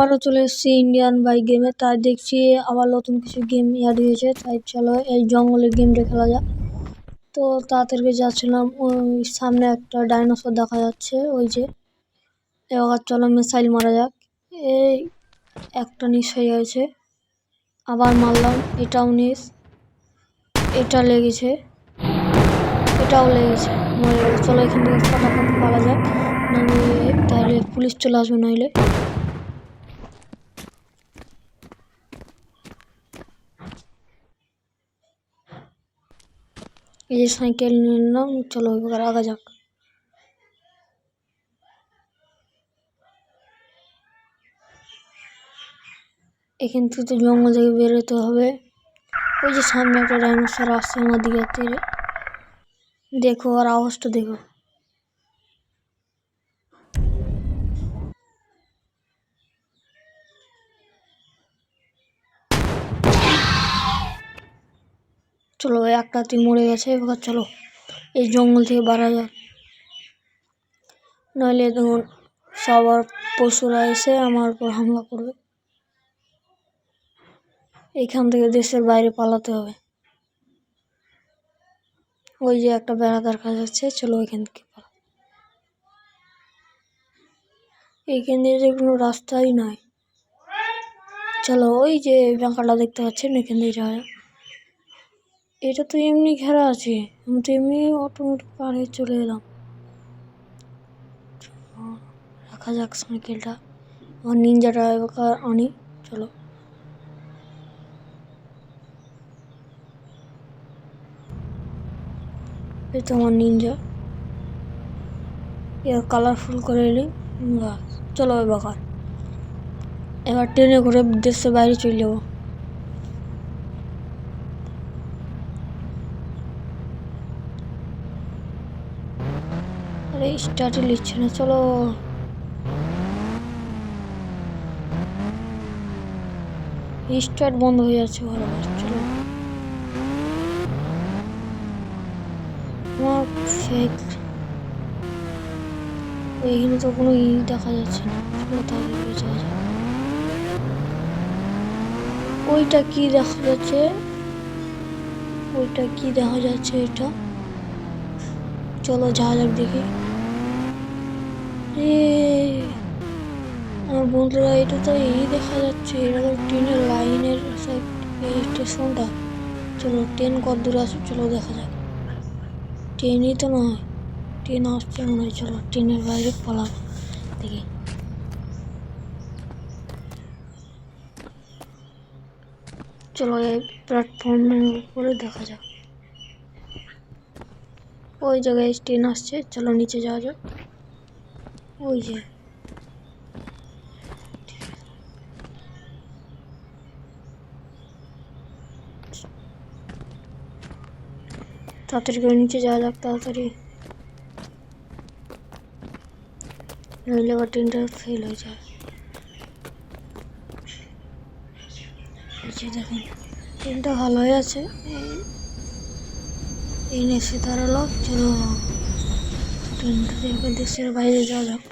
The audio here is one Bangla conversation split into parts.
আবারও চলে এসেছি ইন্ডিয়ান বাইক গেমে। তাই দেখছি আবার নতুন কিছু গেম অ্যাড হয়েছে, তাই চলো এই জঙ্গলের গেমটা খেলা যাক। তো তাড়াতাড়ি যাচ্ছিলাম, ওই সামনে একটা ডাইনোসর দেখা যাচ্ছে, ওই যে। এবার চলো মিসাইল মারা যাক। এই একটা নিশ হয়ে গেছে, আবার মারলাম, এটাও নিশ, এটা লেগেছে, এটাও লেগেছে, মরে গেল। চলো এখান থেকে ফটাফট পালা যাক, নাহলে তাহলে পুলিশ চলে আসবে নইলে। এই যে সাইকেল নিলাম, চলো এবার আগা যাক। এখান থেকে তো জঙ্গল থেকে বেরোতে হবে। ওই যে সামনে একটা ডাইনোসর আসছে আমার দিকে তীরে, দেখো আর আওয়াজটা দেখো। চলো একটাতে মরে গেছে। এবার চলো এই জঙ্গল থেকে বাড়া যাক, নইলে দেখুন সবার পশুরা এসে আমার উপর হামলা করবে। এখান থেকে দেশের বাইরে পালাতে হবে। ওই যে একটা বেড়া দেখা যাচ্ছে, চলো এখান থেকে পালা। এইখান দিয়ে কোনো রাস্তাই নাই। চলো ওই যে বাঁকাটা দেখতে পাচ্ছেন, এখান দিয়ে যাওয়া যাক। এটা তো এমনি ঘেরা আছে, আমি তো এমনি অটোমেটিক পার হয়ে চলে এলাম। রাখা যাক সাইকেলটা, আমার নিনজাটা এবার আনি। চলো এই তো আমার নিনজা, এবার কালারফুল করে এলি। চলো এবার ট্রেনে করে দেশের বাইরে চলে যাবো। আরে স্টার্টই নিচ্ছে না, চলো। স্টার্ট বন্ধ হয়ে যাচ্ছে বারবার। চলো আমার এইখানে তো কোনো দেখা যাচ্ছে না। চলো তাহলে যাওয়া যাক। ওইটা কি দেখা যাচ্ছে, ওইটা কি দেখা যাচ্ছে, এটা চলো যাওয়া যাক দেখি। আমার বন্ধুরা এটা তো এই দেখা যাচ্ছে, এটা তো ট্রেনের লাইনের স্টেশনটা। চলো ট্রেন কত দূরে আসে, চলো দেখা যাক। ট্রেনই তো নয়, ট্রেন আসছে মনে হয়। চলো ট্রেনের বাইরে পালাম দেখি। চলো এই প্ল্যাটফর্মের উপরে দেখা যাক, ওই জায়গায় ট্রেন আসছে। চলো নিচে যাওয়া যাক। ওই যে তাড়াতাড়ি করে নিচে যাওয়া যাক, তাড়াতাড়ি, নইলে আবার ট্রেনটা ফেল হয়ে যায়। দেখুন ট্রেনটা ভালো হয়ে আছে, এই এসে দাঁড়ালো। চলো ট্রেনটা দেখে দেশের বাইরে যাওয়া যাক।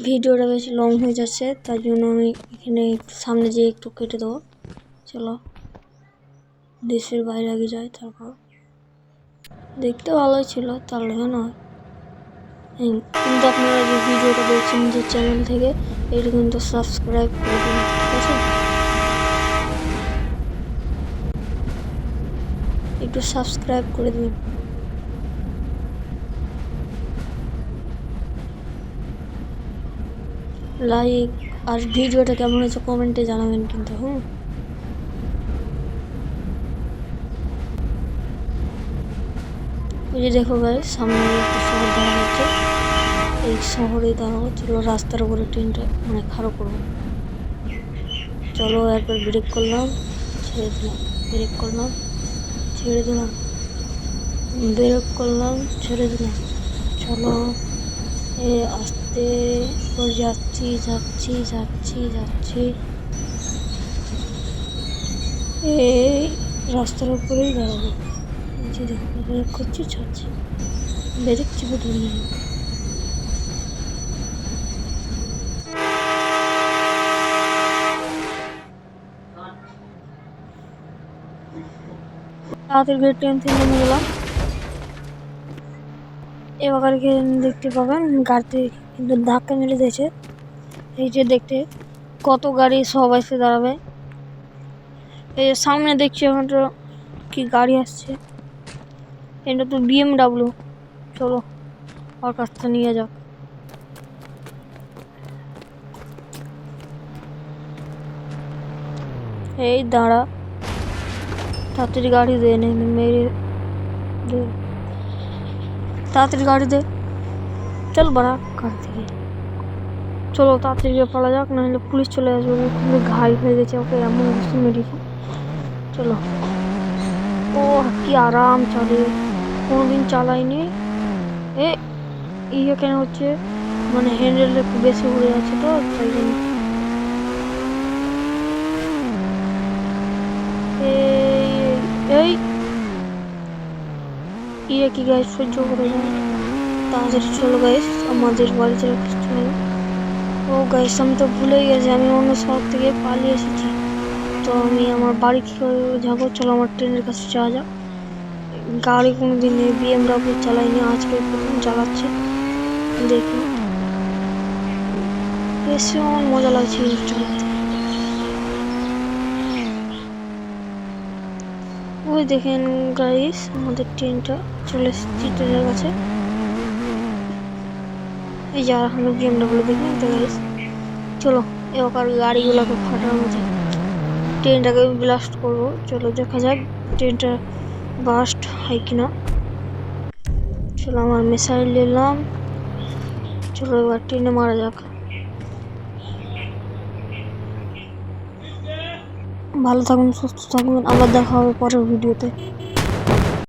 ভিডিওটা বেশি লং হয়ে যাচ্ছে, তার জন্য আমি এখানে সামনে যেয়ে একটু কেটে দেবো। চলো দেশের বাইরে আগে যাই, তারপর দেখতে ভালোই ছিল, তাহলে নয়। কিন্তু আপনারা যে ভিডিওটা দেখছেন যে চ্যানেল থেকে, এটা কিন্তু সাবস্ক্রাইব করে দিন, ঠিক আছে? একটু সাবস্ক্রাইব করে দিন। লাইক আর ভিডিওটা কেমন হয়েছে কমেন্টে জানাবেন কিন্তু। ওই যে দেখো ভাই সামনে একটা শহর দেখা যাচ্ছে, এই শহরে দাঁড়াবো। চলো রাস্তার উপরে ট্রেনটা মানে খাড়ো করবো। চলো একবার ব্রেক করলাম, ছেড়ে দিলাম, ব্রেক করলাম, ছেড়ে দিলাম, ব্রেক করলাম, ছেড়ে দিলাম। চলো আস্তে করে যাচ্ছি যাচ্ছি যাচ্ছি যাচ্ছি, এই রাস্তার উপরেই দাঁড়াবো। যে দেখো ব্রেক করছি, ছাড়ছি, ব্রেক চেপে ধরে নিলাম। তাড়াতাড়ি করে ট্রেন থেকে নেমে গেলাম। এবার দেখতে পাবেন গাড়িতে কিন্তু ধাক্কা মেরে দিয়েছে। এই যে দেখতে কত গাড়ি সব এসে দাঁড়াবে। এই যে সামনে দেখছি একটা কি গাড়ি আসছে, এটা তো BMW। চলো ওর কাছটা নিয়ে যাক। এই দাঁড়া, তাড়াতাড়ি গাড়ি দে, মেরে দে, তাড়াতাড়ি গাড়ি দে, চল বাড়া গাড়ি থেকে। চলো তাড়াতাড়ি পালা যাক, নাহলে পুলিশ চলে আসবে। খুবই ঘাই হয়ে গেছে, ওকে এমন ঘুষি মেরেছি। চলো। ও কি আরাম চলে, কোনোদিন চালাইনি। ইয়ে কেন হচ্ছে, মানে হ্যান্ডেল একটু বেশি উড়ে আছে তো তাই জন্য। এই ইয়ে কি গাইস সহ্য করে যায়। তাড়াতাড়ি চলো গাইস, আমাদের বাড়ি চলে চলে। ও গাইস আমি তো ভুলেই গেছি, আমি অন্য শহর থেকে পালিয়ে এসেছি। তো আমি আমার বাড়ি কি করে যাবো? চলো আমার ট্রেনের কাছে যাওয়া যাক। গাড়ি কোনোদিন BMW চালাইনি, আজকে প্রথম চালাচ্ছি। দেখি বেশ আমার মজা লাগছে চালাতে। ওই দেখেন গাইস আমাদের ট্রেনটা চলে এসেছি ট্রেনের কাছে। এই যে আমরা BMW দেখেন তো গাইস। চলো এবার গাড়িগুলোকে ফাটানো যায়, ট্রেনটাকে ব্লাস্ট করবো। চলো দেখা যাক ট্রেনটা বাস্ট হয় কিনা। চলো আমার মিসাইল নিলাম, চলো এবার ট্রেনে মারা যাক। ভালো থাকুন, সুস্থ থাকুন, আবার দেখা হবে পরের ভিডিওতে।